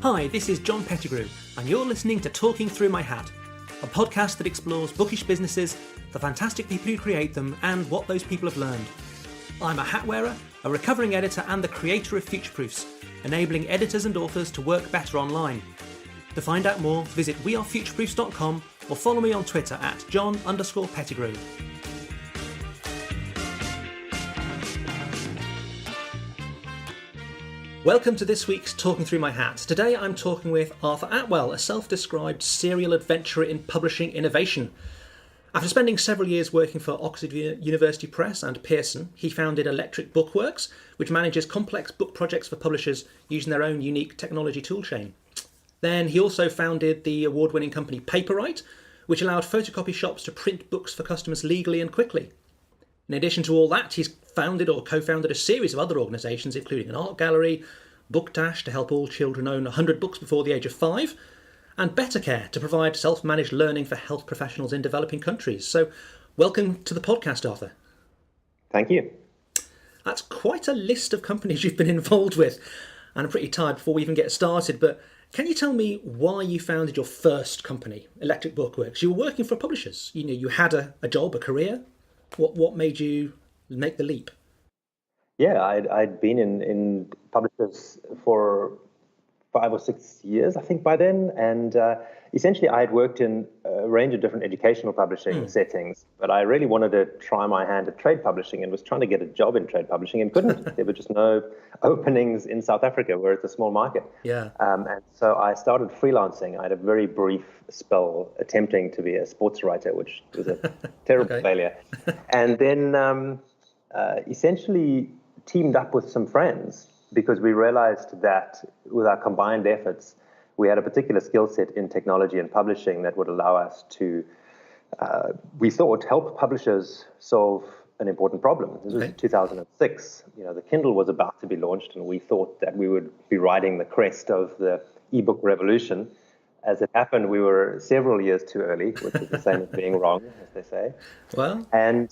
Hi, this is John Pettigrew, and you're listening to Talking Through My Hat, a podcast that explores bookish businesses, the fantastic people who create them, and what those people have learned. I'm a hat wearer, a recovering editor, and the creator of Future Proofs, enabling editors and authors to work better online. To find out more, visit wearefutureproofs.com or follow me on Twitter at John_Pettigrew. Welcome to this week's Talking Through My Hat. Today I'm talking with Arthur Attwell, a self-described serial adventurer in publishing innovation. After spending several years working for Oxford University Press and Pearson, he founded Electric Bookworks, which manages complex book projects for publishers using their own unique technology toolchain. Then he also founded the award-winning company Paperight, which allowed photocopy shops to print books for customers legally and quickly. In addition to all that, he's founded or co-founded a series of other organisations, including an art gallery, Book Dash to help all children own 100 books before the age of 5, and Better Care to provide self-managed learning for health professionals in developing countries. So welcome to the podcast, Arthur. Thank you. That's quite a list of companies you've been involved with, and I'm pretty tired before we even get started, but can you tell me why you founded your first company, Electric Bookworks? You were working for publishers. You had a job, a career. What made you make the leap? Yeah, I'd been in publishers for 5 or 6 years, I think, by then. And essentially, I had worked in a range of different educational publishing settings. But I really wanted to try my hand at trade publishing and was trying to get a job in trade publishing and couldn't. There were just no openings in South Africa, where it's a small market. Yeah. And so I started freelancing. I had a very brief spell attempting to be a sports writer, which was a terrible failure. And then essentially teamed up with some friends, because we realized that with our combined efforts, we had a particular skill set in technology and publishing that would allow us to, we thought, help publishers solve an important problem. This was 2006. The Kindle was about to be launched, and we thought that we would be riding the crest of the ebook revolution. As it happened, we were several years too early, which is the same as being wrong, as they say. Well, and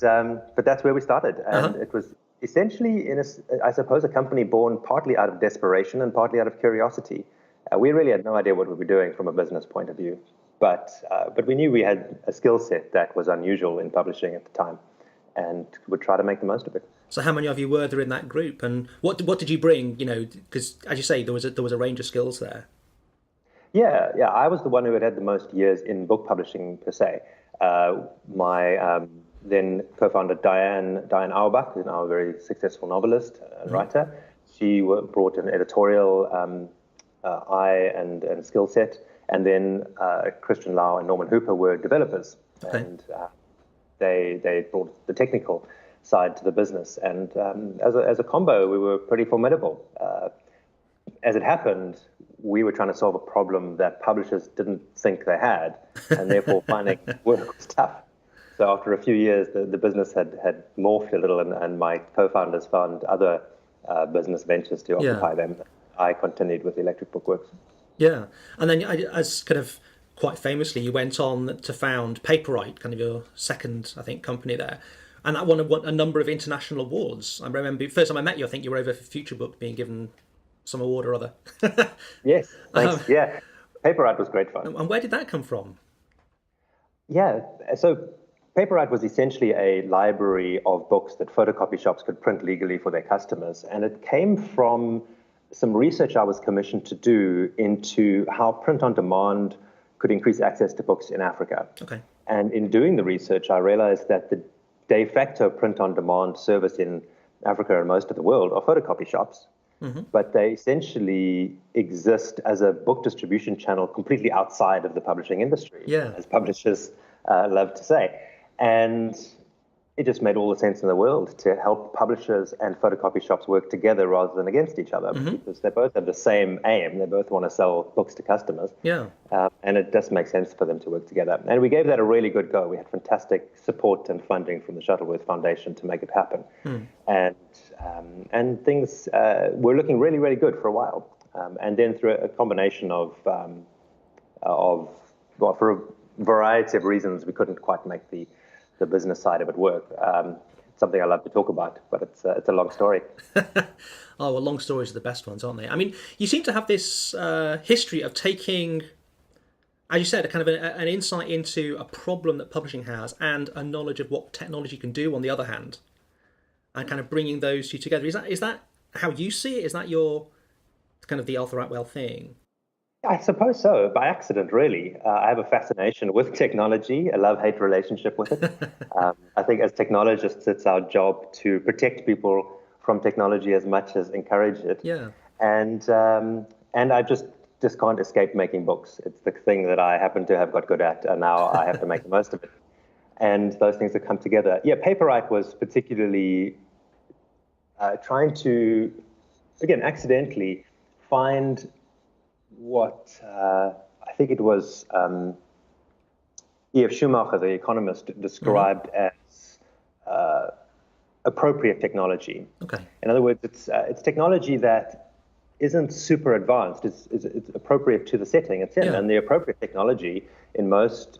but that's where we started, and it was essentially, I suppose, a company born partly out of desperation and partly out of curiosity. We really had no idea what we were doing from a business point of view, but we knew we had a skill set that was unusual in publishing at the time, and would try to make the most of it. So how many of you were there in that group, and what did you bring? Because as you say, there was a range of skills there. Yeah, I was the one who had the most years in book publishing per se. My then co-founder Diane Auerbach, who's now a very successful novelist and writer, she brought an editorial eye and skill set, and then Christian Lau and Norman Hooper were developers, and they brought the technical side to the business, and as a combo, we were pretty formidable. As it happened, we were trying to solve a problem that publishers didn't think they had, and therefore finding work was tough. So after a few years, the business had morphed a little, and my co-founders found other business ventures to occupy them. I continued with Electric Bookworks. Yeah, and then as kind of quite famously, you went on to found Paperight, kind of your second, I think, company there. And that won a number of international awards. I remember first time I met you, I think you were over for Future Book being given some award or other. Yes, thanks. Yeah, Paperight was great fun. And where did that come from? Yeah, so Paperight was essentially a library of books that photocopy shops could print legally for their customers. And it came from some research I was commissioned to do into how print on demand could increase access to books in Africa. Okay. And in doing the research, I realized that the de facto print on demand service in Africa and most of the world are photocopy shops. But they essentially exist as a book distribution channel completely outside of the publishing industry, as publishers love to say. And it just made all the sense in the world to help publishers and photocopy shops work together rather than against each other, because they both have the same aim. They both want to sell books to customers. Yeah. And it does make sense for them to work together. And we gave that a really good go. We had fantastic support and funding from the Shuttleworth Foundation to make it happen. And things were looking really, really good for a while. And then through a combination of for a variety of reasons, we couldn't quite make the business side of it work. something I love to talk about, but it's a long story. Oh, well, long stories are the best ones, aren't they? I mean, you seem to have this history of taking, as you said, a kind of an insight into a problem that publishing has and a knowledge of what technology can do on the other hand, and kind of bringing those two together. Is that how you see it? Is that your kind of the Arthur Attwell thing? I suppose so, by accident, really. I have a fascination with technology, a love-hate relationship with it. I think as technologists, it's our job to protect people from technology as much as encourage it. Yeah. And I just can't escape making books. It's the thing that I happen to have got good at, and now I have to make the most of it. And those things have come together. Yeah, Paperight was particularly trying to, again, accidentally find what I think it was E.F. Schumacher, the economist, described as appropriate technology. Okay. In other words, it's technology that isn't super advanced. It's appropriate to the setting it's in. Yeah. And the appropriate technology in most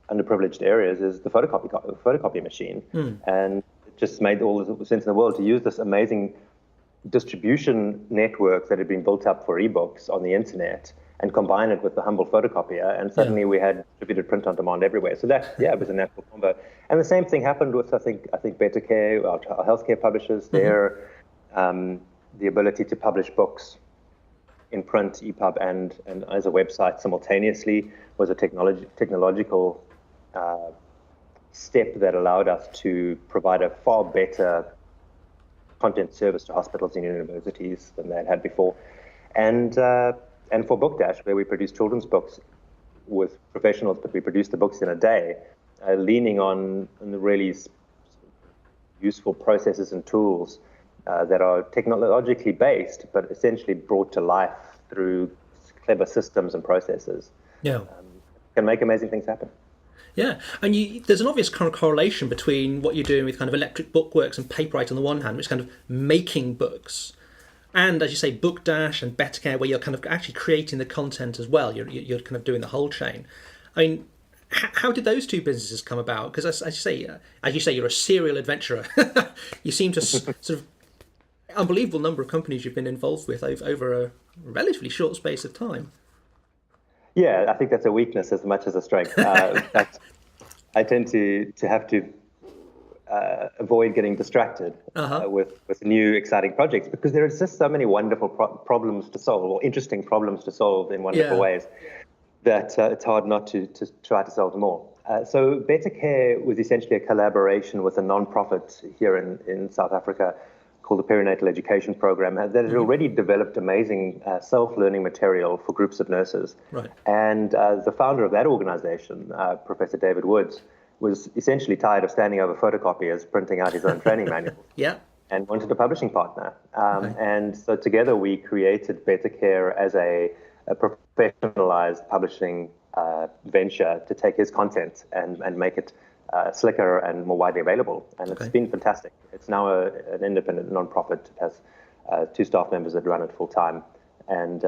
underprivileged areas is the photocopy machine. And it just made all the sense in the world to use this amazing distribution network that had been built up for ebooks on the internet and combine it with the humble photocopier, and suddenly we had distributed print on demand everywhere. So that, it was a natural combo. And the same thing happened with, I think Better Care, our healthcare publishers. Their the ability to publish books in print, EPUB, and as a website simultaneously was a technological step that allowed us to provide a far better content service to hospitals and universities than they had before. And for Book Dash, where we produce children's books with professionals, but we produce the books in a day, leaning on the really useful processes and tools that are technologically based, but essentially brought to life through clever systems and processes. Yeah. Can make amazing things happen. Yeah, and there's an obvious kind of correlation between what you're doing with kind of Electric Bookworks and Paperight on the one hand, which is kind of making books, and as you say, Book Dash and Better Care, where you're kind of actually creating the content as well. You're kind of doing the whole chain. I mean, how did those two businesses come about? Because as you say, you're a serial adventurer. You seem to sort of unbelievable number of companies you've been involved with over a relatively short space of time. Yeah, I think that's a weakness as much as a strength. In fact, I tend to have to avoid getting distracted with new exciting projects, because there are just so many wonderful problems to solve, or interesting problems to solve in wonderful ways, that it's hard not to try to solve them all. So Better Care was essentially a collaboration with a non-profit here in South Africa called the Perinatal Education Program that had already developed amazing self-learning material for groups of nurses. Right. And the founder of that organization, Professor David Woods, was essentially tired of standing over photocopiers, printing out his own training manuals. Yeah. And wanted a publishing partner. And so together we created Better Care as a professionalized publishing venture to take his content and make it slicker and more widely available. And it's been fantastic. It's now an independent non-profit. It has 2 staff members that run it full time, and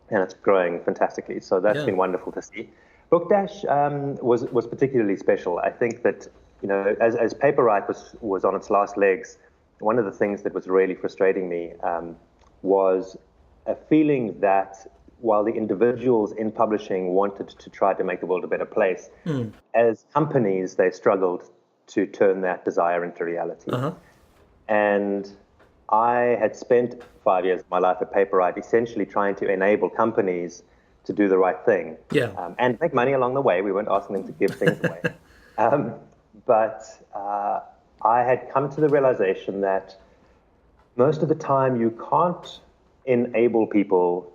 it's growing fantastically. So that's been wonderful to see. Book Dash was particularly special. I think that, as Paperight was on its last legs, one of the things that was really frustrating me was a feeling that while the individuals in publishing wanted to try to make the world a better place, as companies, they struggled to turn that desire into reality. And I had spent 5 years of my life at Paperight essentially trying to enable companies to do the right thing and make money along the way. We weren't asking them to give things away. But I had come to the realization that most of the time you can't enable people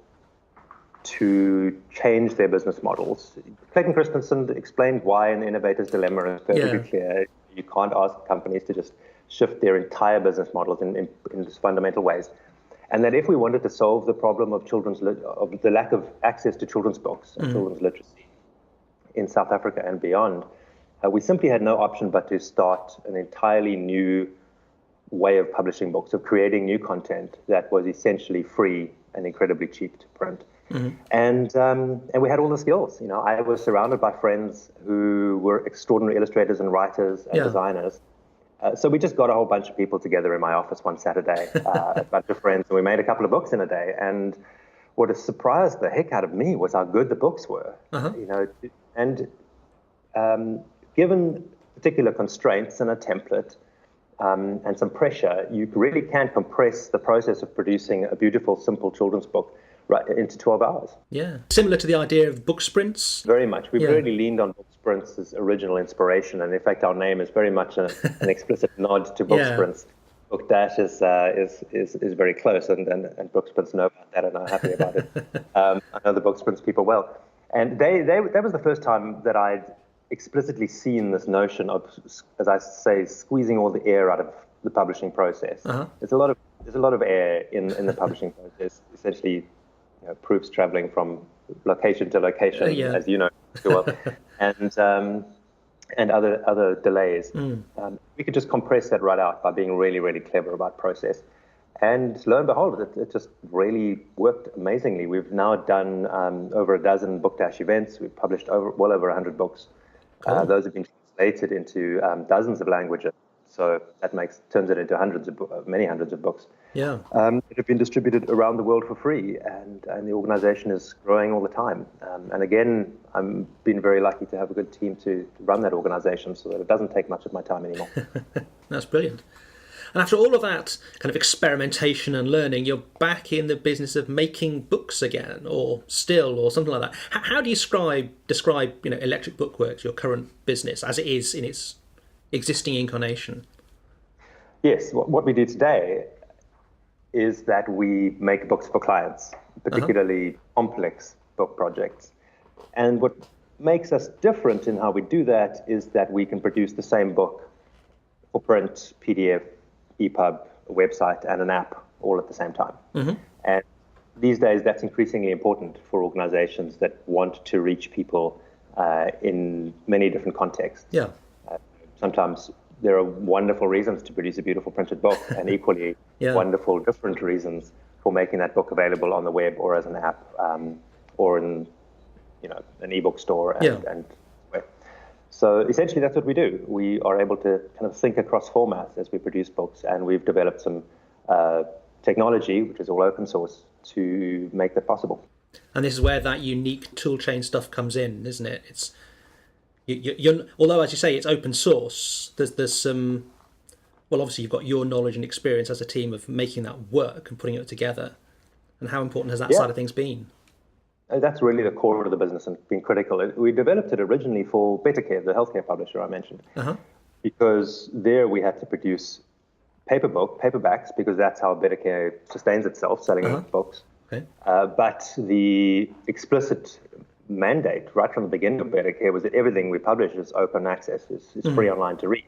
to change their business models. Clayton Christensen explained why in The Innovator's Dilemma, and it's perfectly clear. You can't ask companies to just shift their entire business models in just fundamental ways. And that if we wanted to solve the problem of the lack of access to children's books and children's literacy in South Africa and beyond, we simply had no option but to start an entirely new way of publishing books, of creating new content that was essentially free and incredibly cheap to print. And we had all the skills. I was surrounded by friends who were extraordinary illustrators and writers and designers, So we just got a whole bunch of people together in my office one Saturday, a bunch of friends, and we made a couple of books in a day. And what has surprised the heck out of me was how good the books were. And given particular constraints and a template and some pressure, you really can compress the process of producing a beautiful, simple children's book right into 12 hours. Yeah. Similar to the idea of book sprints. Very much. We've really leaned on book sprints as original inspiration. And in fact, our name is very much an explicit nod to book sprints. Book Dash is very close, and book sprints know about that and are happy about it. I know the book sprints people well. And that was the first time that I'd explicitly seen this notion of, as I say, squeezing all the air out of the publishing process. There's a lot of air in the publishing process. Essentially, proofs traveling from location to location, as you know too well, and other delays. We could just compress that right out by being really, really clever about process. And lo and behold, it just really worked amazingly. We've now done over a dozen Book Dash events. We've published well over 100 books. Cool. Those have been translated into dozens of languages. So that turns it into many hundreds of books. Yeah. That have been distributed around the world for free, and the organization is growing all the time. And again, I'm been very lucky to have a good team to run that organization, so that it doesn't take much of my time anymore. That's brilliant. And after all of that kind of experimentation and learning, you're back in the business of making books again, or something like that. How do you describe Electric Bookworks, your current business, as it is in its existing incarnation? Yes, what we do today is that we make books for clients, particularly complex book projects. And what makes us different in how we do that is that we can produce the same book for print, PDF, EPUB, a website, and an app all at the same time. And these days, that's increasingly important for organizations that want to reach people in many different contexts. Yeah. Sometimes there are wonderful reasons to produce a beautiful printed book, and equally wonderful different reasons for making that book available on the web or as an app or in an ebook store and web. So essentially that's what we do. We are able to kind of think across formats as we produce books, and we've developed some technology, which is all open source, to make that possible. And this is where that unique toolchain stuff comes in, isn't it? It's you're, although, as you say, it's open source, there's some, well, obviously you've got your knowledge and experience as a team of making that work and putting it together. And how important has that side of things been? That's really the core of the business and been critical. We developed it originally for BetterCare, the healthcare publisher I mentioned, because there we had to produce paperbacks, because that's how BetterCare sustains itself, selling books. Okay. But the explicit mandate right from the beginning of BetterCare was that everything we publish is open access, is free online to read.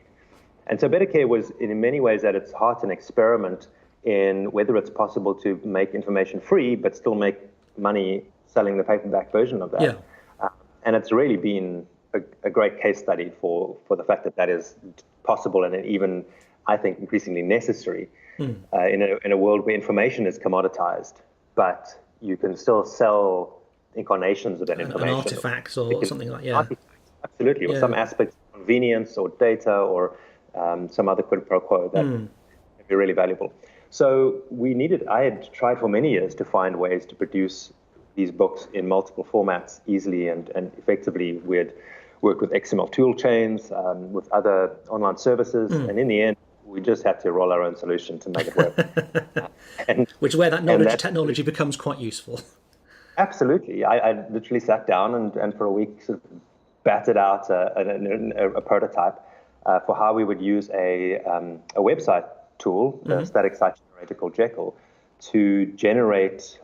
And so BetterCare was in many ways at its heart an experiment in whether it's possible to make information free but still make money selling the paperback version of that. And it's really been a great case study for the fact that is possible, and even, I think, increasingly necessary in a world where information is commoditized, but you can still sell incarnations of that information. An artifacts or something like that. Absolutely, or some aspects of convenience or data or some other quid pro quo that can be really valuable. So I had tried for many years to find ways to produce these books in multiple formats easily and effectively. We had worked with XML tool chains, with other online services, and in the end, we just had to roll our own solution to make it work. Which is where that knowledge of technology becomes quite useful. Absolutely. I literally sat down and for a week sort of batted out a prototype for how we would use a website tool, a static site generator called Jekyll, to generate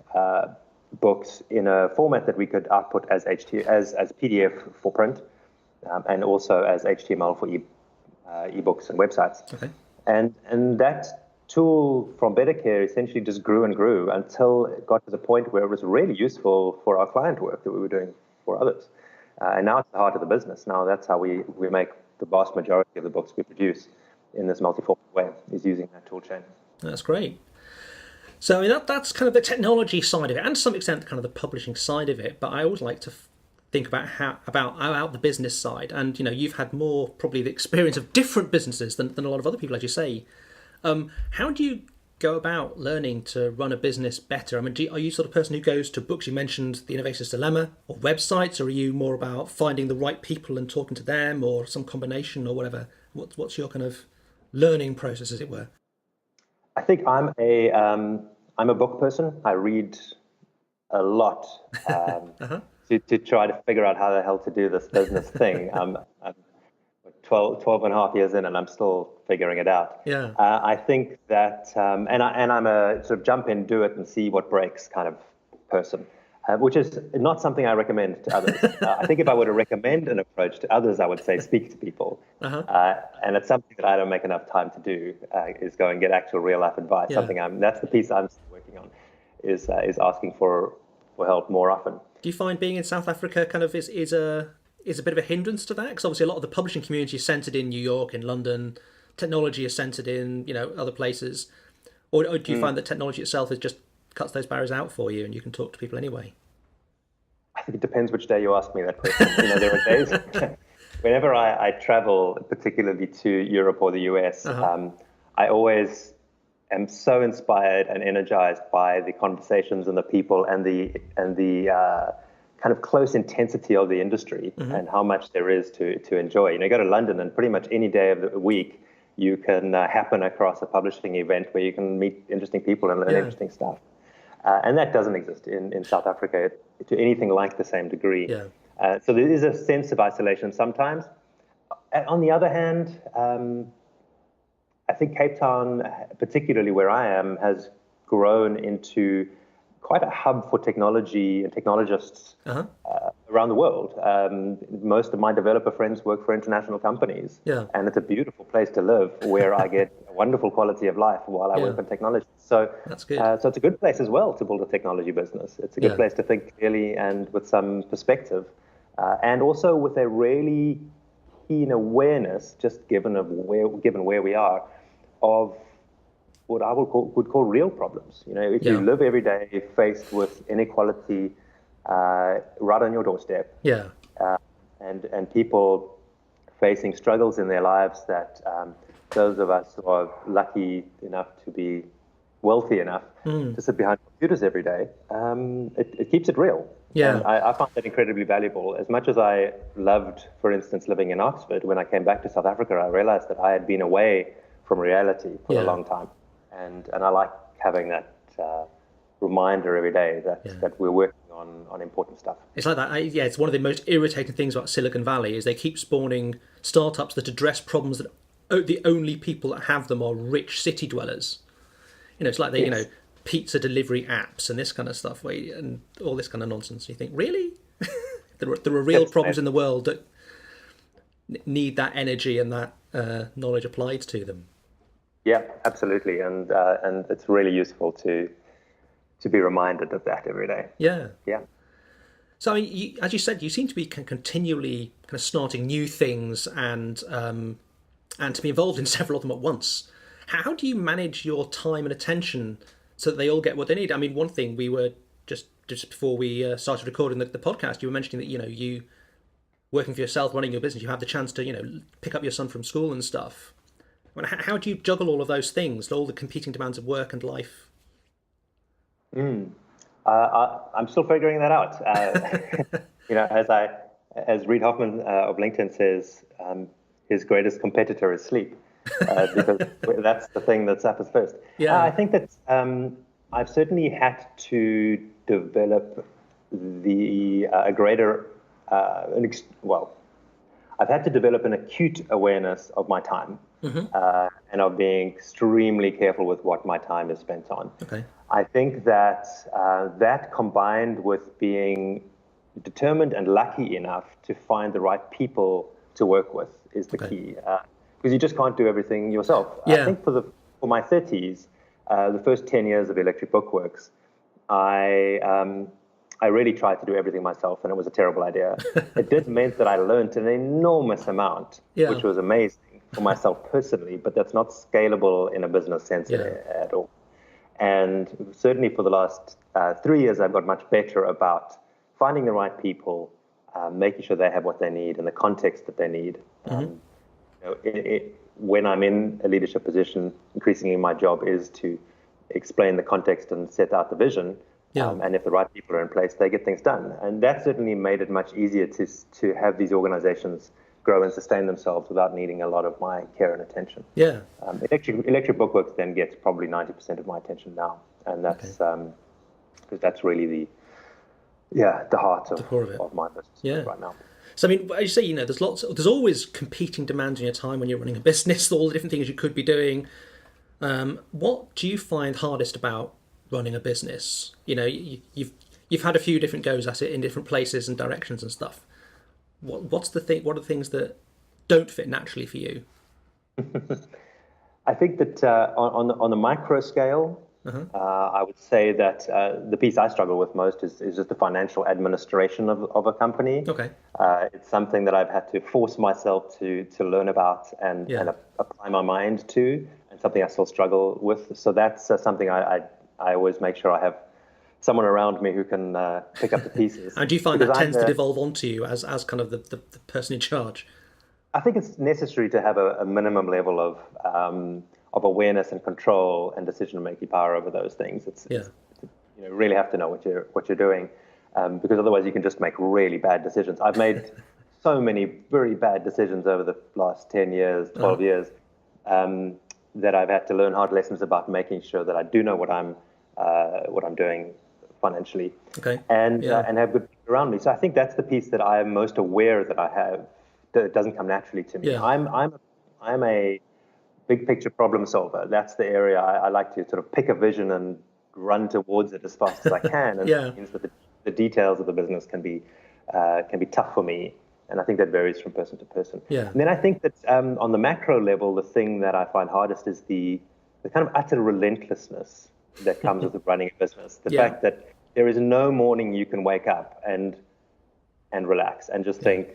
books in a format that we could output as PDF for print, and also as HTML for ebooks and websites. Okay. And that tool from BetterCare essentially just grew and grew until it got to the point where it was really useful for our client work that we were doing for others. And now it's the heart of the business. Now that's how we make the vast majority of the books we produce in this multi-format way, is using that tool chain. That's great. So I mean, that's kind of the technology side of it, and to some extent kind of the publishing side of it. But I always like to think about about the business side, and you've had more probably the experience of different businesses than a lot of other people, as you say. How do you go about learning to run a business better? I mean, are you sort of person who goes to books? You mentioned The Innovator's Dilemma, or websites, or are you more about finding the right people and talking to them, or some combination, or whatever? What's your kind of learning process, as it were? I think I'm a book person. I read a lot to try to figure out how the hell to do this business thing. I'm 12 and a half years in, and I'm still figuring it out. Yeah. I think that, and I'm a sort of jump in, do it, and see what breaks kind of person, which is not something I recommend to others. I think if I were to recommend an approach to others, I would say speak to people. And it's something that I don't make enough time to do, is go and get actual real life advice. Yeah. That's the piece I'm still working on, is asking for help more often. Do you find being in South Africa kind of is a bit of a hindrance to that? Because obviously a lot of the publishing community is centered in New York, in London. Technology is centered in other places. Or do you find that technology itself just cuts those barriers out for you, and you can talk to people anyway? I think it depends which day you ask me that question. There are days whenever I travel, particularly to Europe or the US, I always am so inspired and energized by the conversations and the people and the kind of close intensity of the industry and how much there is to enjoy. You go to London, and pretty much any day of the week you can happen across a publishing event where you can meet interesting people and learn interesting stuff. And that doesn't exist in South Africa to anything like the same degree. Yeah. So there is a sense of isolation sometimes. On the other hand, I think Cape Town, particularly where I am, has grown into quite a hub for technology and technologists around the world. Most of my developer friends work for international companies, and it's a beautiful place to live where I get a wonderful quality of life while I work on technology. So that's good. So it's a good place as well to build a technology business. It's a good place to think clearly and with some perspective, and also with a really keen awareness, just given where we are, of what I would call real problems. If you live every day faced with inequality right on your doorstep, and people facing struggles in their lives that those of us who are lucky enough to be wealthy enough to sit behind computers every day, it keeps it real. And I find that incredibly valuable. As much as I loved, for instance, living in Oxford, when I came back to South Africa, I realized that I had been away from reality for a long time. And I like having that reminder every day that we're working on important stuff. It's like that. It's one of the most irritating things about Silicon Valley is they keep spawning startups that address problems that the only people that have them are rich city dwellers. It's like they, pizza delivery apps and this kind of stuff, and all this kind of nonsense. You think, really? there are real problems in the world that need that energy and that knowledge applied to them. Yeah, absolutely, and it's really useful to be reminded of that every day. Yeah. So, I mean, as you said, you seem to be continually kind of starting new things and to be involved in several of them at once. How do you manage your time and attention so that they all get what they need? I mean, one thing we were just before we started recording the podcast, you were mentioning that you working for yourself, running your business, you have the chance to pick up your son from school and stuff. I mean, how do you juggle all of those things, all the competing demands of work and life? I'm still figuring that out. As Reid Hoffman of LinkedIn says, his greatest competitor is sleep, because that's the thing that's up first. I think that I've certainly had to develop a greater, I've had to develop an acute awareness of my time, and of being extremely careful with what my time is spent on. Okay. I think that that combined with being determined and lucky enough to find the right people to work with is the key, because you just can't do everything yourself. I think for my 30s, the first 10 years of Electric Bookworks, I really tried to do everything myself, and it was a terrible idea. It did mean that I learned an enormous amount, which was amazing for myself personally, but that's not scalable in a business sense at all. And certainly for the last 3 years, I've got much better about finding the right people, making sure they have what they need and the context that they need. When I'm in a leadership position, increasingly my job is to explain the context and set out the vision. And if the right people are in place, they get things done. And that certainly made it much easier to have these organizations grow and sustain themselves without needing a lot of my care and attention. Electric Bookworks then gets probably 90% of my attention now, and that's because that's really the heart of my business right now. So I mean, as you say, there's always competing demands in your time when you're running a business, all the different things you could be doing. What do you find hardest about running a business? You've had a few different goes at it in different places and directions and stuff. What are the things that don't fit naturally for you? I think that on the micro scale, I would say that the piece I struggle with most is just the financial administration of a company. It's something that I've had to force myself to learn about and apply my mind to, and something I still struggle with. So that's something I always make sure I have someone around me who can pick up the pieces. And do you find that tends to devolve onto you as kind of the person in charge? I think it's necessary to have a minimum level of awareness and control and decision-making power over those things. You really have to know what you're doing, because otherwise you can just make really bad decisions. I've made so many very bad decisions over the last 10 years, 12 years, that I've had to learn hard lessons about making sure that I do know what I'm doing financially, and have good people around me. So I think that's the piece that I am most aware that I have that doesn't come naturally to me. I'm a big picture problem solver. That's the area I like to sort of pick a vision and run towards it as fast as I can. And it means that the details of the business can be tough for me. And I think that varies from person to person. And then I think that on the macro level, the thing that I find hardest is the kind of utter relentlessness that comes with running a business. The fact that there is no morning you can wake up and relax and just think,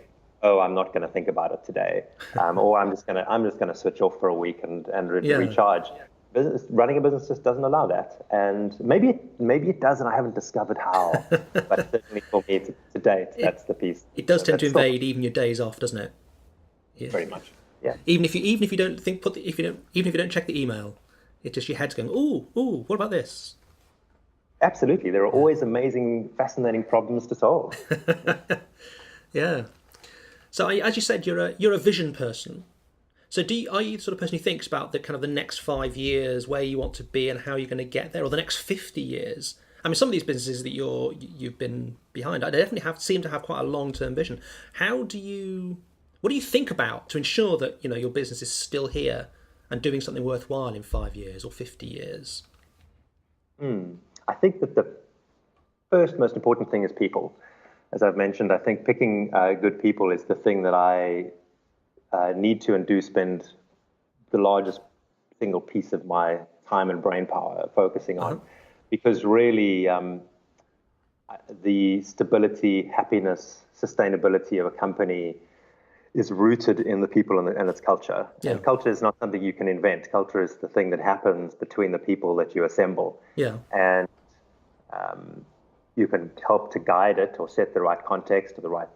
oh, I'm not going to think about it today, or I'm just going to switch off for a week and recharge. Running a business just doesn't allow that, and maybe it does, and I haven't discovered how. But certainly for me to date, that's the piece. It does tend to invade even your days off, doesn't it? Very much. Yeah. Even if you don't think, even if you don't check the email, it's just your head's going, ooh, what about this? Absolutely. There are always amazing, fascinating problems to solve. So as you said, you're a vision person. So are you the sort of person who thinks about the kind of the next 5 years, where you want to be and how you're going to get there, or the next 50 years? I mean, some of these businesses that you've been behind, I definitely seem to have quite a long-term vision. What do you think about to ensure that your business is still here and doing something worthwhile in 5 years or 50 years? I think that the first most important thing is people. As I've mentioned, I think picking good people is the thing that I need to and do spend the largest single piece of my time and brain power focusing on, because really the stability, happiness, sustainability of a company is rooted in the people and its culture. And culture is not something you can invent. Culture is the thing that happens between the people that you assemble. And you can help to guide it or set the right context or the right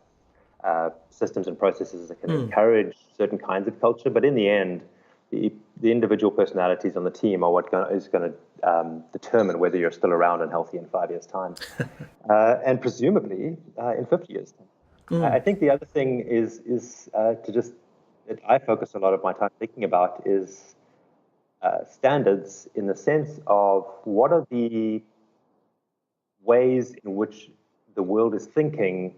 systems and processes that can encourage certain kinds of culture. But in the end, the individual personalities on the team are what is going to determine whether you're still around and healthy in 5 years' time, and presumably in 50 years' time. I think the other thing is to just that I focus a lot of my time thinking about is standards, in the sense of what are the ways in which the world is thinking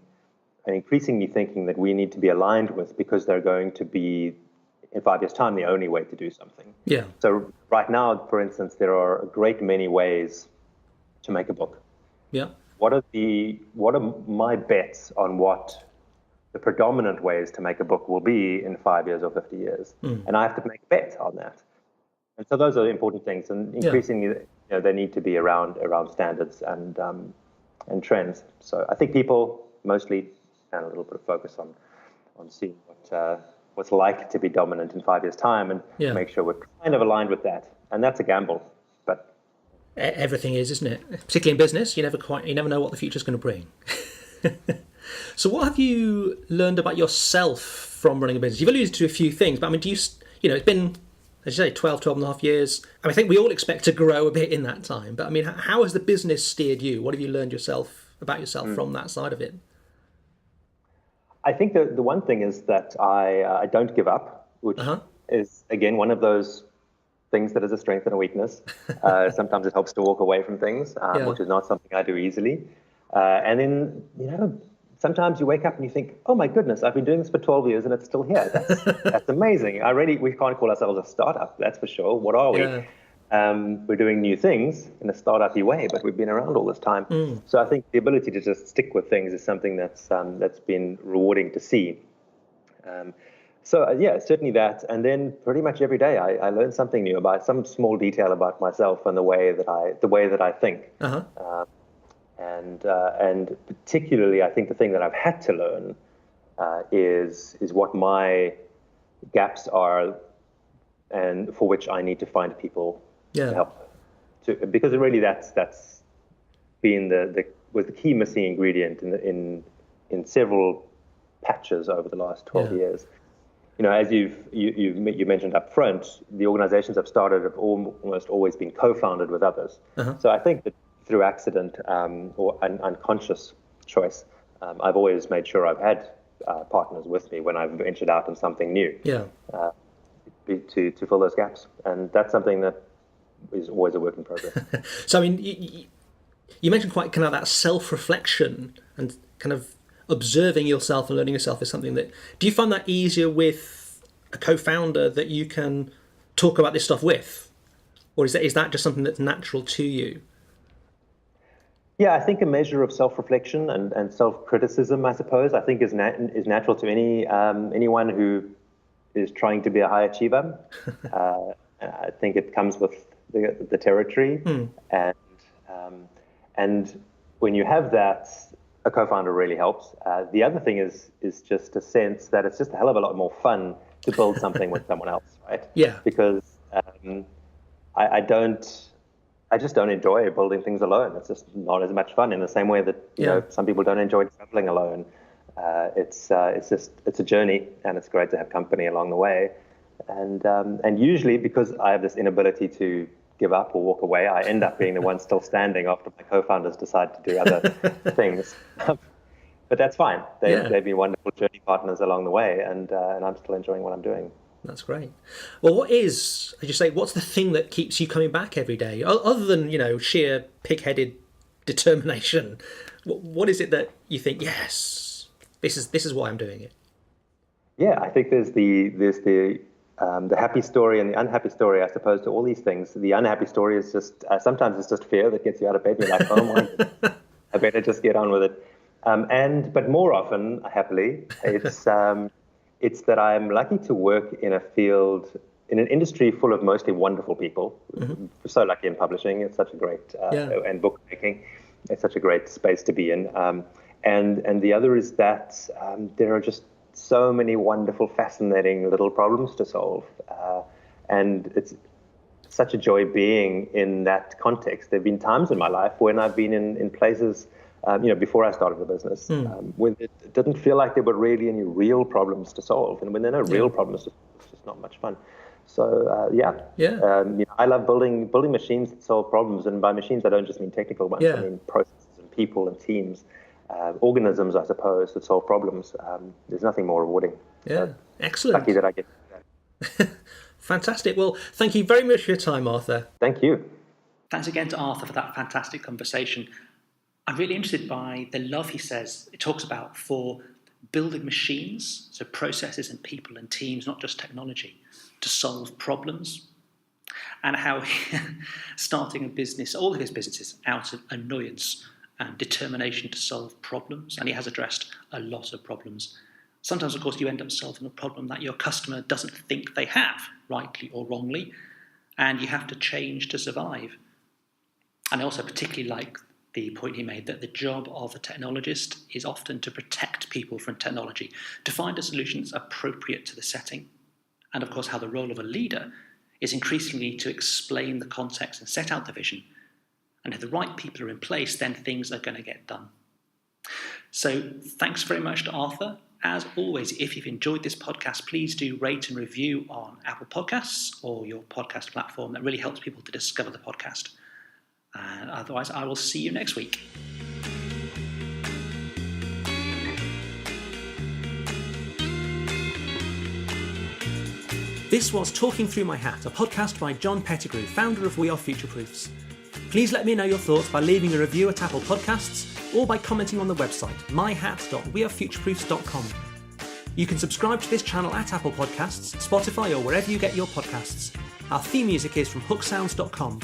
and increasingly thinking that we need to be aligned with, because they're going to be, in 5 years' time, the only way to do something. So right now, for instance, there are a great many ways to make a book. What are my bets on what the predominant ways to make a book will be in 5 years or 50 years? And I have to make a bet on that. And so those are the important things, and increasingly, they need to be around standards and trends. So I think people mostly, and a little bit of focus on seeing what's likely to be dominant in 5 years' time, and make sure we're kind of aligned with that. And that's a gamble, but everything is, isn't it? Particularly in business, you never know what the future's going to bring. So what have you learned about yourself from running a business? You've alluded to a few things, but I mean, it's been, as you say, 12 and a half years. I mean, I think we all expect to grow a bit in that time, but I mean, how has the business steered you? What have you learned about yourself from that side of it? I think the one thing is that I don't give up, which is, again, one of those things that is a strength and a weakness. Sometimes it helps to walk away from things, which is not something I do easily. And then, sometimes you wake up and you think, oh my goodness, I've been doing this for 12 years and it's still here. That's amazing. We can't call ourselves a startup, that's for sure. What are we? Yeah. We're doing new things in a startup-y way, but we've been around all this time. So I think the ability to just stick with things is something that's been rewarding to see. Certainly that. And then pretty much every day I learn something new about some small detail about myself and the way that I think. And particularly, I think the thing that I've had to learn is what my gaps are, and for which I need to find people to help. Because really, that's been was the key missing ingredient in several patches over the last 12 years. As you mentioned up front, the organizations I've started have almost always been co-founded with others. So I think that through accident or an unconscious choice, I've always made sure I've had partners with me when I've ventured out on something new. To fill those gaps, and that's something that is always a work in progress. So I mean, you mentioned quite kind of that self-reflection and kind of observing yourself and learning yourself is something that, do you find that easier with a co-founder that you can talk about this stuff with, or is that just something that's natural to you? Yeah, I think a measure of self-reflection and self-criticism, I suppose, I think is natural to anyone who is trying to be a high achiever. I think it comes with the territory, and when you have that, a co-founder really helps. The other thing is just a sense that it's just a hell of a lot more fun to build something with someone else, right? Yeah. Because I just don't enjoy building things alone. It's just not as much fun in the same way that some people don't enjoy traveling alone. It's a journey, and it's great to have company along the way. And usually, because I have this inability to give up or walk away, I end up being the one still standing after my co-founders decide to do other things. But that's fine. They've been wonderful journey partners along the way, and I'm still enjoying what I'm doing. That's great. Well, as you say, what's the thing that keeps you coming back every day, other than sheer pig-headed determination? What is it that you think? Yes, this is why I'm doing it. Yeah, I think there's the happy story and the unhappy story, I suppose, to all these things. The unhappy story is just sometimes it's just fear that gets you out of bed. You're like, oh my goodness, I better just get on with it. But more often, happily, it's that I'm lucky to work in a field, in an industry full of mostly wonderful people. So lucky in publishing. It's such a great, and bookmaking. It's such a great space to be in. And the other is that there are just so many wonderful, fascinating little problems to solve. And it's such a joy being in that context. There have been times in my life when I've been in places, before I started the business, when it didn't feel like there were really any real problems to solve. And when there are no real problems, it's just not much fun. So, I love building machines that solve problems. And by machines, I don't just mean technical ones. I mean processes and people and teams. Organisms, I suppose, that solve problems. There's nothing more rewarding. So excellent. Lucky that I get that. Fantastic. Well, thank you very much for your time, Arthur. Thank you. Thanks again to Arthur for that fantastic conversation. I'm really interested by the love he says it talks about for building machines, so processes and people and teams, not just technology, to solve problems, and how starting a business, all of his businesses, out of annoyance and determination to solve problems, and he has addressed a lot of problems. Sometimes, of course, you end up solving a problem that your customer doesn't think they have, rightly or wrongly, and you have to change to survive. And I also particularly like the point he made that the job of a technologist is often to protect people from technology, to find a solution that's appropriate to the setting, and of course how the role of a leader is increasingly to explain the context and set out the vision. And if the right people are in place, then things are going to get done. So thanks very much to Arthur. As always, if you've enjoyed this podcast, please do rate and review on Apple Podcasts or your podcast platform. That really helps people to discover the podcast. And otherwise, I will see you next week. This was Talking Through My Hat, a podcast by John Pettigrew, founder of We Are Futureproofs. Please let me know your thoughts by leaving a review at Apple Podcasts or by commenting on the website, myhat.wearefutureproofs.com. You can subscribe to this channel at Apple Podcasts, Spotify or wherever you get your podcasts. Our theme music is from hooksounds.com.